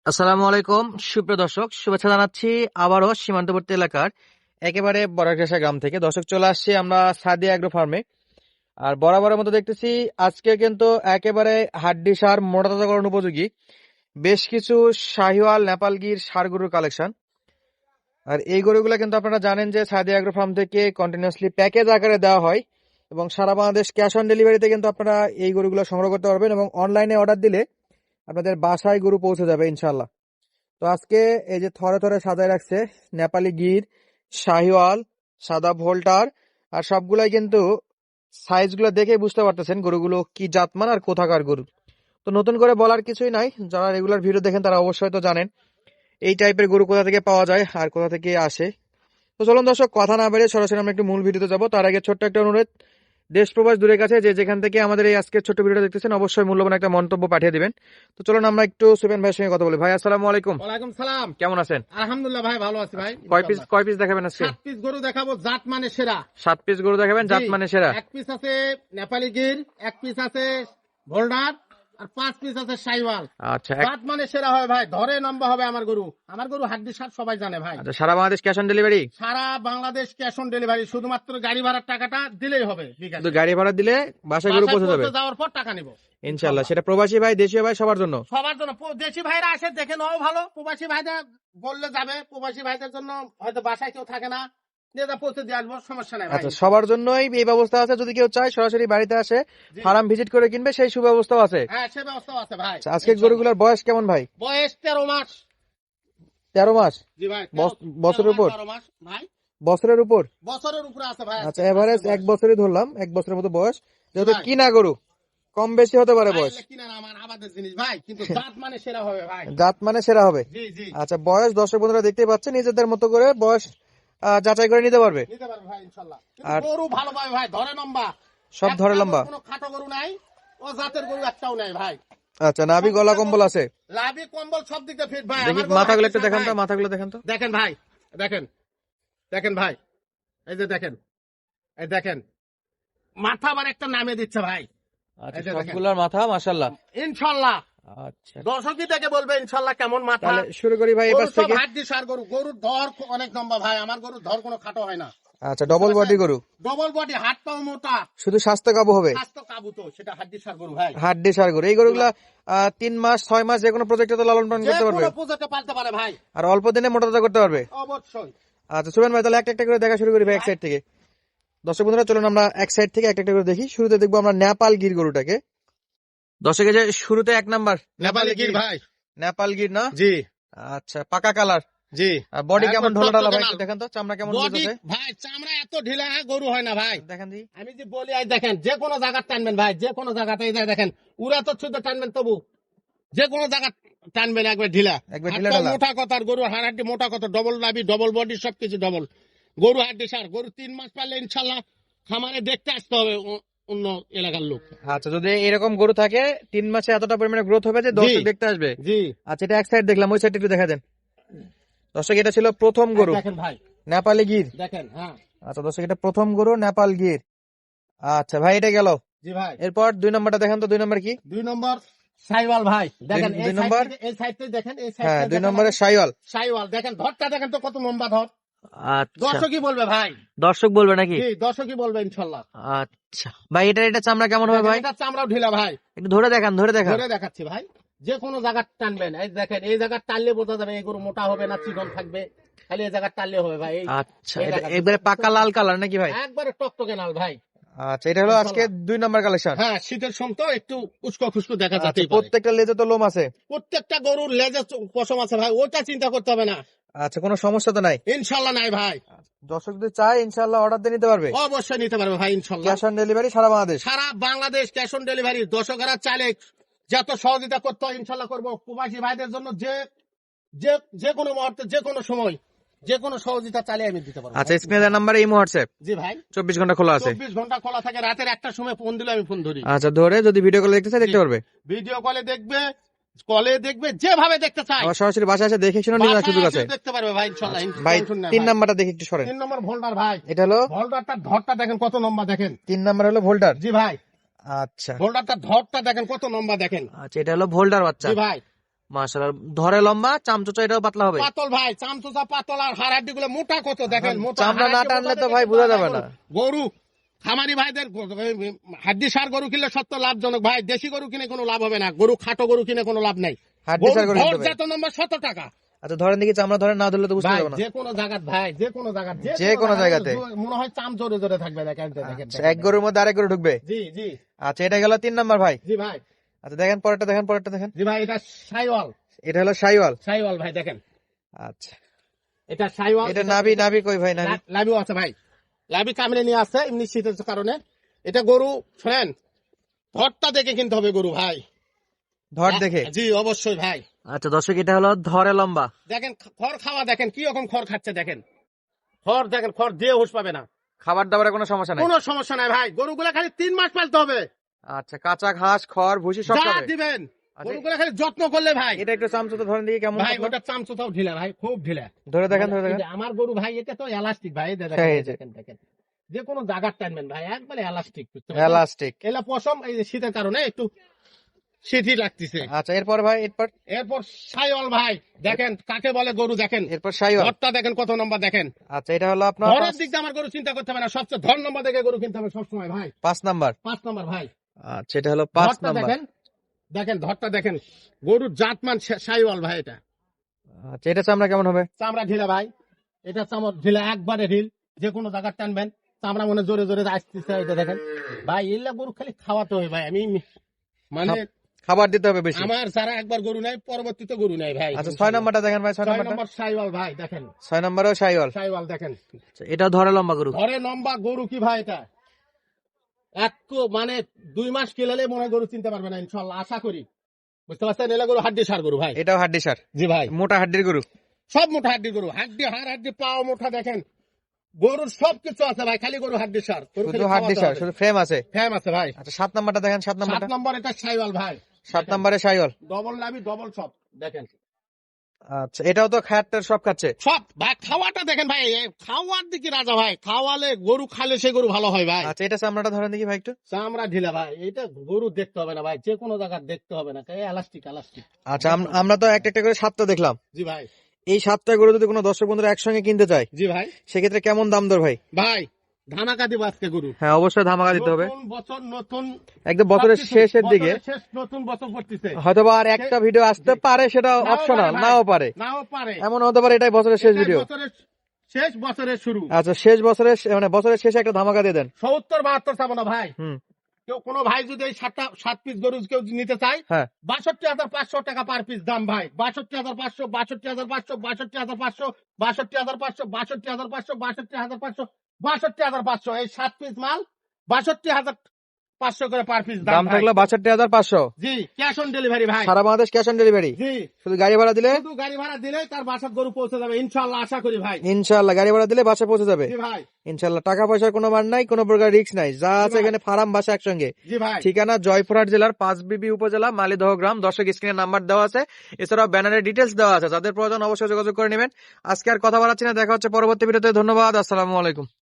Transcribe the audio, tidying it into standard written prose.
আসসালামু আলাইকুম সুপ্রিয় দর্শক, শুভেচ্ছা জানাচ্ছি আবারও সীমান্তবর্তী এলাকার একেবারে বড়ঘেঁষা গ্রাম থেকে। দর্শক, চলে আসছি আমরা সাদিয়া এগ্রো ফার্মে। আর বরাবরের মতো দেখতেছি আজকে কিন্তু একেবারে হাড্ডিসার মোটা তাজাকরণ উপযোগী বেশ কিছু শাহিওয়াল নেপালগির ষাঁড় গরুর কালেকশন। আর এই গরুগুলো কিন্তু আপনারা জানেন যে সাদিয়া এগ্রো ফার্ম থেকে কন্টিনিউয়াসলি প্যাকেজ আকারে দেওয়া হয় এবং সারা বাংলাদেশ ক্যাশ অন ডেলিভারিতে কিন্তু আপনারা এই গরুগুলো সংগ্রহ করতে পারবেন এবং অনলাইনে অর্ডার দিলে আপনাদের বাসায় গরু পৌঁছে যাবে ইনশাল্লাহ। তো আজকে এই যে থরে থরে সাজায় রাখছে নেপালি গির, শাহিওয়াল, সাদা ভোল্টার, আর সবগুলাই কিন্তু সাইজগুলো দেখে বুঝতে পারতেছেন গরুগুলো কি জাতমান আর কোথাকার গরু। তো নতুন করে বলার কিছুই নাই, যারা রেগুলার ভিডিও দেখেন তারা অবশ্যই তো জানেন এই টাইপের গরু কোথা থেকে পাওয়া যায় আর কোথা থেকে আসে। তো চলুন দর্শক, কথা না বেরিয়ে সরাসরি আমরা একটু মূল ভিডিওতে যাবো। তার আগে ছোট্ট একটা অনুরোধ, দেশ প্রবাস দূরের কাছে যে যেখান থেকে আমাদের এই আজকের ছোট্ট ভিডিওটা দেখতেছেন অবশ্যই মূল্যবান একটা মন্তব্য পাঠিয়ে দিবেন। তো চলুন আমরা একটু সুপেন ভাইয়ের সঙ্গে কথা বলি। ভাই আসসালামু আলাইকুম। ওয়ালাইকুম সালাম। কেমন আছেন? আলহামদুলিল্লাহ ভাই, ভালো আছি ভাই। কয় পিস দেখাবেন আজকে? 7 পিস গরু দেখাবো, জাত মানে সেরা। 7 পিস গরু দেখাবেন, জাত মানে সেরা। 1 পিস আছে নেপালি গির, 1 পিস আছে ভোল্ডার, আর 5 পিস আছে শাইওয়াল। আচ্ছা, জাত মানে সেরা হয় ভাই, ধরে নম্বর হবে আমার গরু। আমার গরু হাড্ডি সার সবাই জানে ভাই। আচ্ছা, সারা বাংলাদেশ ক্যাশ অন ডেলিভারি? সারা বাংলাদেশ ক্যাশ অন ডেলিভারি, শুধুমাত্র গাড়ি ভাড়ার টাকাটা দিলেই হবে। শুধু গাড়ি ভাড়া দিলে বাসায় গরু পৌঁছে যাবে যাওয়ার পর টাকা নিব ইনশাআল্লাহ। সেটা প্রবাসী ভাই, দেশীয় ভাই, সবার জন্য? সবার জন্য। দেশি ভাইরা আসে দেখে নাও ভালো, প্রবাসী ভাইদের বললে যাবে। প্রবাসী ভাইদের জন্য হয়তো বাসায় কেউ থাকে না, পৌঁছে দিয়ে আসবো, সমস্যা নাই। আচ্ছা, সবার জন্যই এই ব্যবস্থা আছে। যদি কেউ চায় সরাসরি বাড়িতে আসে ফার্ম ভিজিট করে কিনবে, সেই সুব্যবস্থাও আছে। হ্যাঁ, সে ব্যবস্থাও আছে ভাই। আজকে গরুগুলোর বয়স কেমন ভাই? বয়স 13 মাস। 13 মাস? জি ভাই। বছরের উপর? 13 মাস ভাই। বছরের উপর? বছরের উপরে আছে ভাই। আচ্ছা, এভারেজ 1 বছরই ধরলাম, 1 বছরের মতো বয়স। যেহেতু কিনা গরু, কম বেশি হতে পারে বয়স। কিনা আমার আবাদের জিনিস ভাই, কিন্তু জাত মানে সেরা হবে ভাই। জাত মানে সেরা হবে। জি জি। আচ্ছা, বয়স দর্শক বন্ধুরা দেখতে পাচ্ছেন, নিজেদের মতো করে বয়স যাচাই করে নিতে পারবে। নিতে পারবে ভাই ইনশাআল্লাহ। আর গরু ভালো পাবে ভাই, ধরে লম্বা, সব ধরে লম্বা, কোনো খাটো গরু নাই, ও জাতের গরু একটাও নাই ভাই। আচ্ছা, নাভি গলা কম্বল আছে? লাভি কম্বল সব দিক দিয়ে ফিট ভাই। দেখি মাথাগুলো একটু দেখান তো, মাথাগুলো দেখান তো। দেখেন ভাই, দেখেন দেখেন ভাই, এই যে দেখেন, এই দেখেন মাথা আবার একটা নামে দিচ্ছে ভাই। আচ্ছা, সবগুলোর মাথা মাশাআল্লাহ ইনশাআল্লাহ। আচ্ছা, দর্শকই দেখে বলবে ইনশাআল্লাহ কেমন মাথা। তাহলে শুরু করি ভাই এই পাশ থেকে। হাড্ডি সার গরু, গরুর ধর অনেক লম্বা ভাই। আমার গরুর ধর কোনো খাটো হয় না। আচ্ছা, ডবল বডি গরু, ডবল বডি, হাত পাও মোটা, শুধু স্বাস্থ্য কাবু হবে। স্বাস্থ্য কাবু, তো সেটা হাড্ডি সার গরু ভাই। হাড্ডি সার গরু। এই গরুগুলা 3 মাস 6 মাস যে কোনো প্রজেক্টে তো লালন পালন করতে পারবে, যে কোনো প্রজেক্টে পালতে পারে ভাই, আর অল্প দিনে মোটা তাজা করতে পারবে অবশ্যই। আচ্ছা সুবেন ভাই, তাহলে একটা একটা করে দেখা শুরু করি ভাই এক সাইড থেকে। দর্শক বন্ধুরা চলুন আমরা এক সাইড থেকে একটা একটা করে দেখি। শুরুতে দেখবো আমরা নেপাল গির গরুটাকে। দর্শক, এই যে শুরুতে 1 নাম্বার নেপালি গির ভাই। নেপাল গির না? জি। আচ্ছা, পাকা কালার। জি। আর বডি কেমন ঢোলা ঢালা ভাই, একটু দেখেন তো চামড়া কেমন বডি হয়েছে ভাই, চামড়া এত ঢিলা গরু হয় না ভাই। দেখেন দি। আমি যে বলি আজ দেখেন, যে কোনো জায়গা টানবেন ভাই, যে কোনো জায়গাতে দেখেন উড়া তো শুদ্ধ টানবেন, তবু যে কোনো জায়গা টানবেন একবার ঢিলা। মোটা কথার গরু হাড্ডি মোটা কথা, ডবল লাভি, ডবল বডি, সবকিছু ডবল। গরু হাড্ডি সার গরু 3 মাস পারলে ইনশাল্লাহ খামারে দেখতে আসতে হবে অন্য এলাকার লোক। আচ্ছা, যদি এরকম গরু থাকে 3 মাসে এতটা পরিমাণে গ্রোথ হবে যে দর্শক দেখতে আসবে। জি। আচ্ছা, এটা এক সাইড দেখলাম, ওই সাইড একটু দেখা দেন দর্শক। এটা ছিল প্রথম গরু দেখেন ভাই, নেপালি গির। দেখেন। হ্যাঁ। আচ্ছা দর্শক, এটা প্রথম গরু নেপাল গির। আচ্ছা ভাই, এটা গেল। জি ভাই। এরপর 2 নম্বরটা দেখেন তো। 2 নম্বর কি? 2 নম্বর শাইওয়াল ভাই। দেখেন 2 নম্বর, এই সাইডে দেখেন, এই হ্যাঁ সাইডে 2 নম্বরে শাইওয়াল। শাইওয়াল দেখেন, ধরটা দেখেন তো কত লম্বা ধর। আচ্ছা, দর্শকই বলবে ভাই। দর্শক বলবে নাকি? জি, দর্শকই বলবে ইনশাআল্লাহ। আচ্ছা ভাই, এটা চামড়া কেমন হবে ভাই? এটা চামড়াও ঢিলা ভাই। একটু ধরে দেখান, ধরে দেখান। ধরে দেখাচ্ছি ভাই। যে কোনো জায়গা টানবেন, এই দেখেন, এই জায়গা টানলে বোঝা যাবে এই গরু মোটা হবে না চিকন থাকবে, খালি এই জায়গা টানলে হবে ভাই। আচ্ছা, এটা একবারে পাকা লাল কালার নাকি ভাই? একবারে টকটকে লাল ভাই। আচ্ছা, এটা হলো আজকে 2 নম্বর কালেকশন। হ্যাঁ, শীতের সময় তো একটু উস্কো খুস্কো দেখা যাচ্ছে। প্রত্যেকটা লেজে তো লোম আছে? প্রত্যেকটা গরুর লেজে পশম আছে ভাই, ওটা চিন্তা করতে হবে না। আচ্ছা, কোনো সমস্যা তো নাই ইনশাআল্লাহ নাই ভাই। দর্শক যদি চায় ইনশাআল্লাহ অর্ডার দিয়ে নিতে পারবে? অবশ্যই নিতে পারবে ভাই ইনশাআল্লাহ। ক্যাশ অন ডেলিভারি সারা বাংলাদেশ? সারা বাংলাদেশ ক্যাশ অন ডেলিভারি। দর্শকেরা চাইলে যত সহযোগিতা করতে হয় ইনশাআল্লাহ করবো। প্রবাসী ভাইদের জন্য যে কোনো মুহূর্তে, যে কোনো সময়, যে কোনো সহযোগিতা চালিয়ে আমি দিতে পারবো। আচ্ছা, স্ক্রিনের নাম্বারে ইমো হোয়াটসঅ্যাপ? জি ভাই, 24 ঘন্টা খোলা আছে? 24 ঘন্টা খোলা থাকে। রাতের 1টার সময় ফোন দিলে আমি ফোন ধরি। আচ্ছা, ধরে যদি ভিডিও কলে দেখতে চাই দেখতে পারবে? ভিডিও কলে দেখবে, কলে দেখবে, যেভাবে দেখতে চাই। আবার সরাসরি বাসায় এসে দেখে শুনে নেওয়ার সুযোগ আছে? দেখতে পারবে ভাই ইনশাআল্লাহ। ভাই 3 নাম্বারটা দেখি একটু সরেন। 3 নম্বর ভোল্টার ভাই। এটা হলো ভোল্টারটার ধরটা দেখেন কত লম্বা দেখেন। 3 নাম্বার হলো ভোল্টার? জি ভাই। আচ্ছা, ভোল্টারটার ধরটা দেখেন কত লম্বা দেখেন। আচ্ছা, এটা হলো ভোল্টার বাচ্চা? জি ভাই। মাশাআল্লাহ, ধরে লম্বা, চামচোচা এটাও পাতলা হবে। পাতল ভাই, চামচুচা পাতল, আর হাড়াড্ডি গুলো মোটা কত দেখেন, মোটা। চামড়া না হাড়াড্ডি টানলে মোটা তো দেখে ভাই কিন্তু বোঝা আলাদা যাবে গরু। না। গরু খামারি ভাইদের হাড্ডি সার গরু কিনলে সত্য লাভজনক ভাই, দেশি গরু কিনে কোনো লাভ হবে না, গরু খাটো গরু কিনে কোনো লাভ নাই। হাড্ডি সার গরু কিনতে হবে। জাত নম্বর 100 টাকা আচ্ছা ধরেন দেখি, চামড়া ধরেন, না ধরলে তো বুঝতে ভাই, পারবো না। যে কোনো জায়গাত ভাই, যে কোনো জায়গাত, যে কোনো জায়গাতে। মনে হয় চাম জোরে জোরে থাকবে, দেখেন দেখেন আচ্ছা, এক গরুর মধ্যে আরেক গরু ঢুকবে। জি জি আচ্ছা, এটা গেল 3 নাম্বার ভাই। জি ভাই। আচ্ছা দেখেন পরেরটা, দেখেন পরেরটা দেখেন। জি ভাই, এটা সাইওয়াল। এটা হলো শাইওয়াল। সাইওয়াল ভাই দেখেন, আচ্ছা, এটা সাইওয়াল। এটা নাভি কই ভাই? নাভি লাভিও আছে ভাই, লাভি কামড়ে নিয়ে আসছে এমনি শীতের কারণে। এটা গরু শোনেন, ধরটা দেখে কিনতে হবে গরু ভাই, ধর দেখে। জি অবশ্যই ভাই। আচ্ছা দর্শক, এটা হলো ধরে লম্বা। দেখেন খড় খাওয়া, দেখেন কি রকম খড় খাচ্ছে, দেখেন খড়, দেখেন খড় দিয়ে হুঁশ পাবে না, খাবার দাবারে কোনো সমস্যা নাই। কোনো সমস্যা নাই ভাই। গরুগুলা খালি 3 মাস পালতে হবে, আচ্ছা, কাঁচা ঘাস, খড়, ভুসি সব যা খাবে। দিবেন আচ্ছা, গরুগুলা খালি যত্ন করলে ভাই। এটা একটু চামচোচা ধরেন দেখি কেমন ভাই পাতলা। ওটা চামচুটাও ঢিলা ভাই, খুব ঢিলা। ধরে দেখেন, ধরে এই দেখেন। যে আমার গরু ভাই, এটা তো এলাস্টিক ভাই, এই যে হ্যাঁ, এই দেখেন যে। দেখেন দেখেন, যে কোনো জায়গার টানবেন ভাই, একবারে এলাস্টিক। এলাস্টিক। এলা পশম, এই যে শীতের কারণে একটু শীতই লাগতেছে। আচ্ছা, এরপর ভাই, এরপর সাইওয়াল ভাই, দেখেন কাকে বলে গরু, দেখেন এরপর শাইওয়াল। ধরটা দেখেন কত নম্বর, দেখেন আচ্ছা, এটা হলো আপনার ধরের দিক দিয়ে আমার গরু চিন্তা করতে হবে না, সবচেয়ে ধর নম্বর দেখে গরু কিনতে হবে সবসময় ভাই। 5 নাম্বার। 5 নম্বর ভাই। আচ্ছা, এটা হলো 5 ধরটা নাম্বার। দেখেন, দেখেন ধরটা দেখেন, গরুর জাতমান সাইওয়াল ভাই। এটা আচ্ছা, এটা চামড়া কেমন হবে? চামড়া ঢিলা ভাই, এটা চামড়া ঢিলা, একবারে ঢিল, যে কোনো জায়গায় টানবেন চামড়া মনে জোরে জোরে আসতেছে। এটা দেখেন ভাই, এলা গরু খালি খাওয়াতে হবে ভাই। আমি মানে খাবার দিতে হবে বেশি। আমার যারা একবার গরু নাই, পরবর্তীতে গরু নাই ভাই। আচ্ছা, 6 নাম্বারটা দেখেন ভাই। 6 6 নাম্বারটা। নম্বর সাইওয়াল ভাই, দেখেন 6 নাম্বারও শাইওয়াল। সাইওয়াল দেখেন, এটা ধরে লম্বা গরু। ঘরে লম্বা গরু কি ভাই, এটা মানে 2 মাস খেলালে মনে হয় গরু চিনতে পারবে না ইনশাল্লাহ, আশা করি। বুঝতে পারছেন, এলা গরু হাড্ডি সার গরু ভাই। এটাও হাড্ডি সার। জি ভাই, মোটা হাড্ডির গরু। সব মোটা হাড্ডি গরু, হাড্ডি হাড়, হাড্ডি পাও মোটা, দেখেন গরুর সবকিছু আছে ভাই, খালি গরু হাড্ডি সার। শুধু হাড্ডি সার, শুধু ফ্রেম আছে। ফ্যাম আছে ভাই। আচ্ছা, 7 নাম্বারটা দেখেন। 7 7 নাম্বারটা। নম্বর, এটা সাইওয়াল ভাই। 7 নাম্বারে শাইওয়াল। ডবল লাভি, ডবল সব দেখেন। আচ্ছা, এটাও তো খ্যাটের সব খাচ্ছে। সব ভাই, খাওয়াটা দেখেন ভাই, খাওয়ার দিকে রাজা ভাই, খাওয়ালে গরু খালে সে গরু ভালো হয় ভাই। আচ্ছা, এটা চামড়াটা ধরেন দেখি ভাই একটু। চামড়া ঢিলা ভাই, এটা গরু দেখতে হবে না ভাই, যে কোনো জায়গায় দেখতে হবে না, এলাস্টিক এলাস্টিক। আচ্ছা, আমরা তো একটা একটা করে 7টা দেখলাম। জি ভাই। এই 7টা গরু যদি কোনো দর্শক বন্ধুরা একসঙ্গে কিনতে চায়, জি ভাই। সেক্ষেত্রে কেমন দাম দর ভাই? ভাই ধামাকা দিব আজকে গরু। হ্যাঁ, অবশ্যই ধামাকা দিতে হবে। নতুন বছর, নতুন একদম বছরের শেষের দিকে শেষ, নতুন বছর করতেছে। হয়তোবা আর একটা ভিডিও আসতে পারে, সেটা অপশনাল, নাও পারে। নাও পারে, এমন হতে পারে এটাই বছরের শেষ ভিডিও। বছরের শেষ, বছরের শুরু। আচ্ছা, শেষ বছরের মানে বছরের শেষে একটা ধামাকা দিয়ে দেন। 70-72 চাবো না ভাই। হুম। কেউ কোনো ভাই যদি এই 7 পিস গরু কেউ নিতে চায়, হ্যাঁ, 62,500 টাকা পার পিস দাম ভাই। 62,500, 62,500, 62,500, 62,500, 62,500, 62,500, 62,500, এই 7 পিস মাল 62,500 করে পার পিস দাম দাম ভাই। থাকলো 62,500। জি, ক্যাশ অন ডেলিভারি ভাই। সারা বাংলাদেশ ক্যাশ অন ডেলিভারি। জি, শুধু গাড়ি ভাড়া দিলে, শুধু গাড়ি ভাড়া দিলে তার বাসার গরু পৌঁছে যাবে ইনশাআল্লাহ, আশা করি ভাই। ইনশাআল্লাহ গাড়ি ভাড়া দিলে বাসা পৌঁছে যাবে জি ভাই। ইনশাআল্লাহ। টাকা পয়সার কোনো মান নাই, কোনো প্রকার রিস্ক নাই, যা আছে ভাই। এখানে ফার্ম বাসা একসঙ্গে। জি ভাই। ঠিকানা জয়পুরহাট জেলার পাঁচবিবি উপজেলা মালিদহ গ্রাম। দর্শক স্ক্রিনে নাম্বার দেওয়া আছে, এছাড়াও ব্যানারের ডিটেলস দেওয়া আছে, যাদের প্রয়োজন অবশ্যই যোগাযোগ করে নেবেন। আজকে আর কথা বাড়াচ্ছি না, দেখা হচ্ছে পরবর্তী ভিডিওতে। ধন্যবাদ, আসসালামু আলাইকুম।